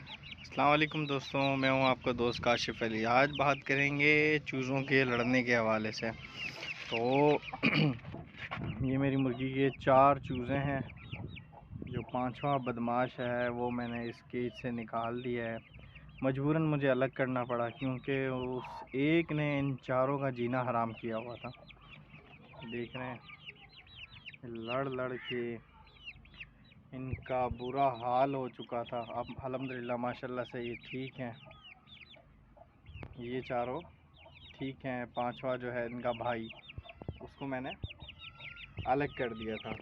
अस्सलाम वालेकुम दोस्तों, मैं हूं आपका दोस्त काशिफ अली। आज बात करेंगे चूज़ों के लड़ने के हवाले से। तो ये मेरी मुर्गी के 4 चूज़े हैं। जो पांचवा बदमाश है वो मैंने इस केज से निकाल दिया है। मजबूरन मुझे अलग करना पड़ा क्योंकि उस एक ने इन चारों का जीना हराम किया हुआ था। देख रहे हैं, लड़ लड़ के इनका बुरा हाल हो चुका था। अब अल्हम्दुलिल्लाह माशाल्लाह से ये ठीक हैं। ये चारों ठीक हैं। पांचवा जो है इनका भाई, उसको मैंने अलग कर दिया था।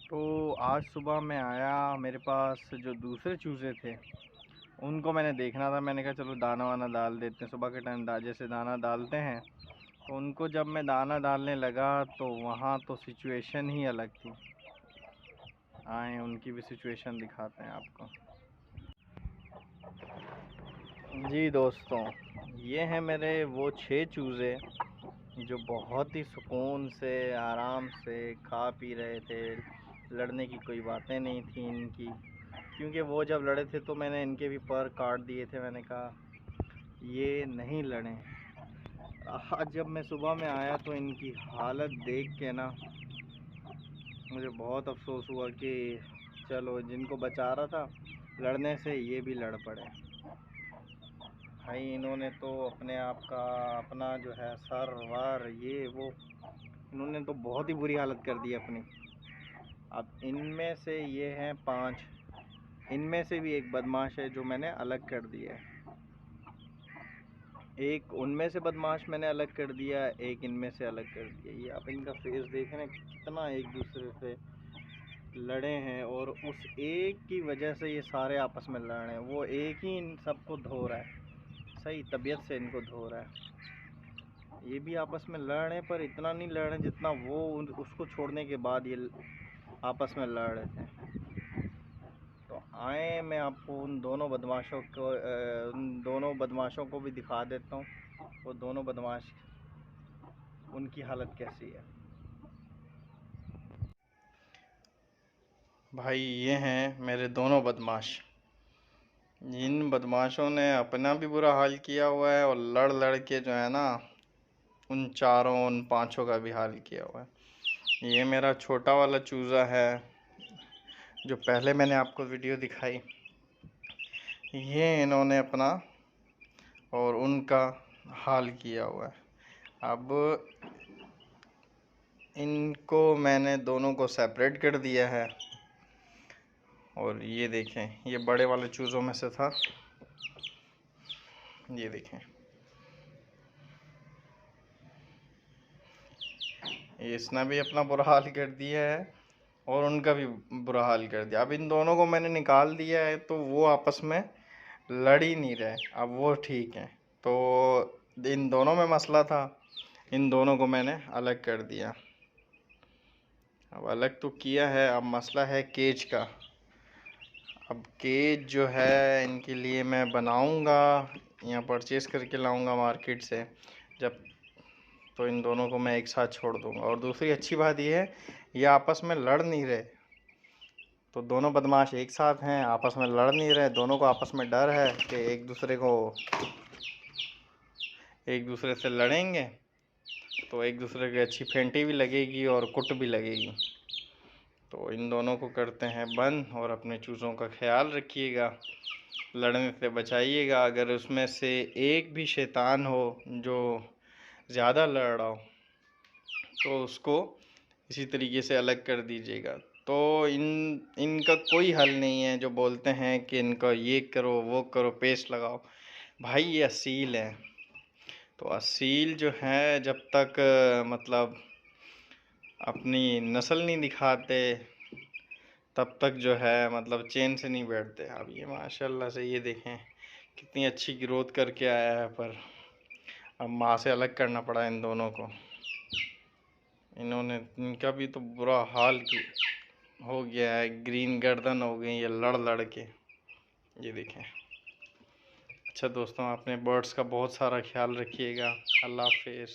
तो आज सुबह मैं आया, मेरे पास जो दूसरे चूज़े थे उनको मैंने देखना था। मैंने कहा चलो दाना वाना डाल देते हैं। सुबह के टाइम जैसे दाना डालते हैं, तो उनको जब मैं दाना डालने लगा तो वहाँ तो सिचुएशन ही अलग थी। आए उनकी भी सिचुएशन दिखाते हैं आपको। जी दोस्तों, ये हैं मेरे वो 6 चूज़े जो बहुत ही सुकून से आराम से खा पी रहे थे। लड़ने की कोई बातें नहीं थी इनकी, क्योंकि वो जब लड़े थे तो मैंने इनके भी पर काट दिए थे। मैंने कहा ये नहीं लड़ें। आज जब मैं सुबह में आया तो इनकी हालत देख के ना मुझे बहुत अफसोस हुआ कि चलो जिनको बचा रहा था लड़ने से ये भी लड़ पड़े। भाई इन्होंने तो अपने आप का अपना जो है सर वार ये वो इन्होंने तो बहुत ही बुरी हालत कर दी अपनी। अब इनमें से ये हैं 5, इनमें से भी एक बदमाश है जो मैंने अलग कर दिया है। एक उनमें से बदमाश मैंने अलग कर दिया, एक इनमें से अलग कर दिया। ये आप इनका फेस देख रहे हैं कितना एक दूसरे से लड़े हैं, और उस एक की वजह से ये सारे आपस में लड़ रहे हैं। वो एक ही इन सबको धो रहा है, सही तबीयत से इनको धो रहा है। ये भी आपस में लड़ रहे हैं, पर इतना नहीं लड़ रहे जितना वो उसको छोड़ने के बाद ये आपस में लड़ रहे थे। तो आए मैं आपको उन दोनों बदमाशों को भी दिखा देता हूँ। वो दोनों बदमाश, उनकी हालत कैसी है। भाई ये हैं मेरे दोनों बदमाश। इन बदमाशों ने अपना भी बुरा हाल किया हुआ है और लड़ लड़ के जो है ना उन चारों उन पांचों का भी हाल किया हुआ है। ये मेरा छोटा वाला चूज़ा है जो पहले मैंने आपको वीडियो दिखाई। ये इन्होंने अपना और उनका हाल किया हुआ है। अब इनको मैंने दोनों को सेपरेट कर दिया है। और ये देखें, ये बड़े वाले चूज़ों में से था। ये देखें, इसने भी अपना बुरा हाल कर दिया है और उनका भी बुरा हाल कर दिया। अब इन दोनों को मैंने निकाल दिया है तो वो आपस में लड़ ही नहीं रहे। अब वो ठीक है, तो इन दोनों में मसला था, इन दोनों को मैंने अलग कर दिया। अब अलग तो किया है, अब मसला है केज का। अब केज जो है इनके लिए मैं बनाऊंगा या परचेज़ करके लाऊंगा मार्केट से जब, तो इन दोनों को मैं एक साथ छोड़ दूंगा। और दूसरी अच्छी बात यह है, ये आपस में लड़ नहीं रहे। तो दोनों बदमाश एक साथ हैं, आपस में लड़ नहीं रहे। दोनों को आपस में डर है कि एक दूसरे से लड़ेंगे तो एक दूसरे की अच्छी फेंटी भी लगेगी और कुट भी लगेगी। तो इन दोनों को करते हैं बंद, और अपने चूज़ों का ख्याल रखिएगा, लड़ने से बचाइएगा। अगर उसमें से एक भी शैतान हो जो ज़्यादा लड़ रहा हो तो उसको इसी तरीके से अलग कर दीजिएगा। तो इनका कोई हल नहीं है। जो बोलते हैं कि इनका ये करो वो करो, पेस्ट लगाओ, भाई ये असील है। तो असील जो है जब तक मतलब अपनी नस्ल नहीं दिखाते तब तक जो है मतलब चैन से नहीं बैठते। अब ये माशाल्लाह से ये देखें कितनी अच्छी ग्रोथ करके आया है, पर अब माँ से अलग करना पड़ा इन दोनों को। इन्होंने इनका भी तो बुरा हाल हो गया है, ग्रीन गर्दन हो गई ये लड़ लड़ के। ये देखें। अच्छा दोस्तों, अपने बर्ड्स का बहुत सारा ख्याल रखिएगा। अल्लाह हाफिज़।